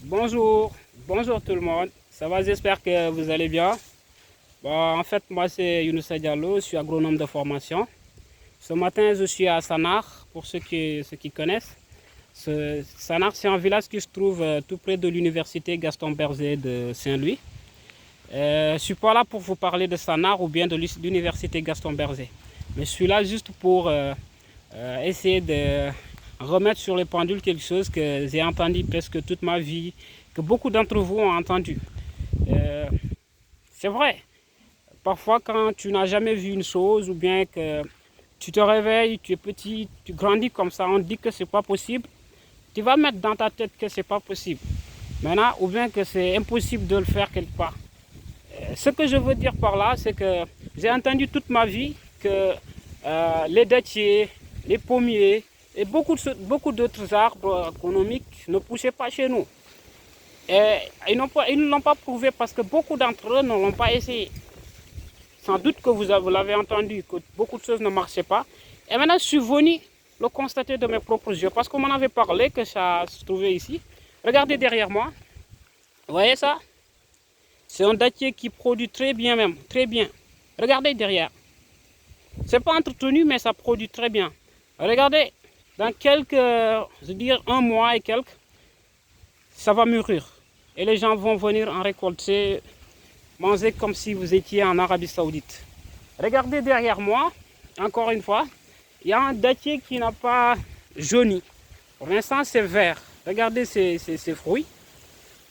Bonjour, bonjour tout le monde. Ça va, j'espère que vous allez bien. Bon, en fait, moi c'est Younoussa Diallo, je suis agronome de formation. Ce matin, je suis à Sanar, pour ceux qui connaissent. Sanar, c'est un village qui se trouve tout près de l'université Gaston Berger de Saint-Louis. Je ne suis pas là pour vous parler de Sanar ou bien de l'université Gaston Berger. Mais je suis là juste pour essayer de remettre sur les pendules quelque chose que j'ai entendu presque toute ma vie, que beaucoup d'entre vous ont entendu. Euh, c'est vrai, parfois quand tu n'as jamais vu une chose ou bien que tu te réveilles, tu es petit, tu grandis comme ça, on te dit que c'est pas possible, tu vas mettre dans ta tête que c'est pas possible. Maintenant, ou bien que c'est impossible de le faire quelque part. Ce que je veux dire par là, c'est que j'ai entendu toute ma vie que les dattiers, les pommiers et beaucoup d'autres arbres économiques ne poussaient pas chez nous. Et ils ne l'ont pas prouvé parce que beaucoup d'entre eux ne l'ont pas essayé. Sans doute que vous l'avez entendu, que beaucoup de choses ne marchaient pas. Et maintenant, je suis venu le constater de mes propres yeux parce qu'on m'en avait parlé que ça se trouvait ici. Regardez derrière moi. Vous voyez ça? C'est un dattier qui produit très bien même, très bien. Regardez derrière. C'est pas entretenu, mais ça produit très bien. Regardez, dans quelques, je veux dire un mois et quelques, ça va mûrir. Et les gens vont venir en récolter, manger comme si vous étiez en Arabie Saoudite. Regardez derrière moi, encore une fois, il y a un dattier qui n'a pas jauni. Pour l'instant, c'est vert. Regardez ces fruits.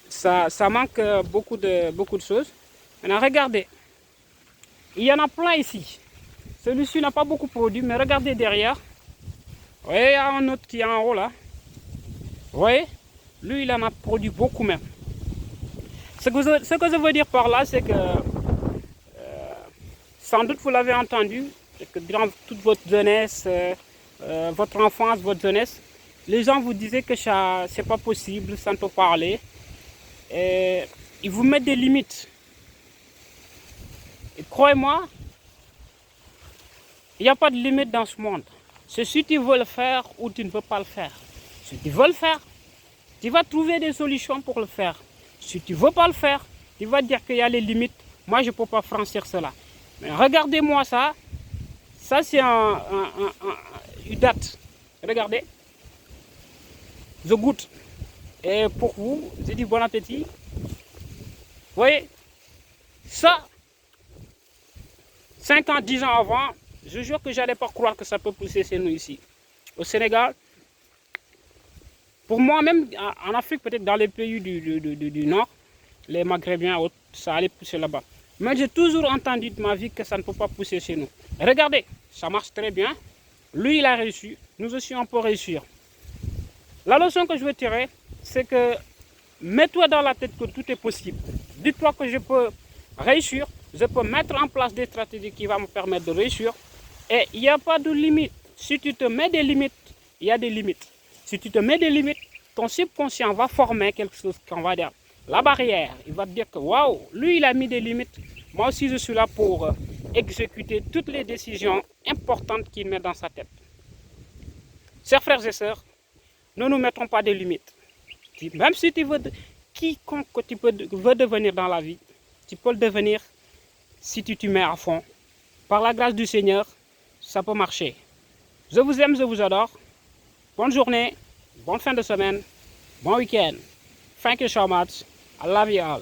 Ça manque beaucoup de choses. Maintenant, regardez. Il y en a plein ici. Celui-ci n'a pas beaucoup produit, mais regardez derrière. Vous voyez, il y a un autre qui est en haut là. Vous voyez? Lui, il en a produit beaucoup même. Ce que je veux dire par là, c'est que sans doute vous l'avez entendu, que durant toute votre jeunesse, votre enfance, votre jeunesse, les gens vous disaient que ça, c'est pas possible, ça ne peut pas aller. Et ils vous mettent des limites. Et croyez-moi, il n'y a pas de limite dans ce monde. C'est si tu veux le faire ou tu ne veux pas le faire. Si tu veux le faire, tu vas trouver des solutions pour le faire. Si tu ne veux pas le faire, tu vas dire qu'il y a les limites. Moi, je ne peux pas franchir cela. Mais regardez-moi ça. Ça, c'est une date. Regardez. Je goûte. Et pour vous, je dis bon appétit. Vous voyez, ça, 5 ans, 10 ans avant, je jure que je n'allais pas croire que ça peut pousser chez nous ici. Au Sénégal, pour moi, même en Afrique, peut-être dans les pays du Nord, les Maghrébiens, ça allait pousser là-bas. Mais j'ai toujours entendu de ma vie que ça ne peut pas pousser chez nous. Regardez, ça marche très bien. Lui, il a réussi. Nous aussi, on peut réussir. La leçon que je veux tirer, c'est que mets-toi dans la tête que tout est possible. Dis-toi que je peux réussir, je peux mettre en place des stratégies qui vont me permettre de réussir. Et il n'y a pas de limite. Si tu te mets des limites, il y a des limites. Si tu te mets des limites, ton subconscient va former quelque chose qu'on va dire la barrière. Il va te dire que waouh, lui il a mis des limites. Moi aussi je suis là pour exécuter toutes les décisions importantes qu'il met dans sa tête. Chers frères et sœurs, ne nous mettons pas des limites. Même si tu veux, quiconque que tu veux devenir dans la vie, tu peux le devenir si tu t'y mets à fond. Par la grâce du Seigneur, ça peut marcher. Je vous aime, je vous adore. Bonne journée, bonne fin de semaine, bon week-end. Thank you so much. I love you all.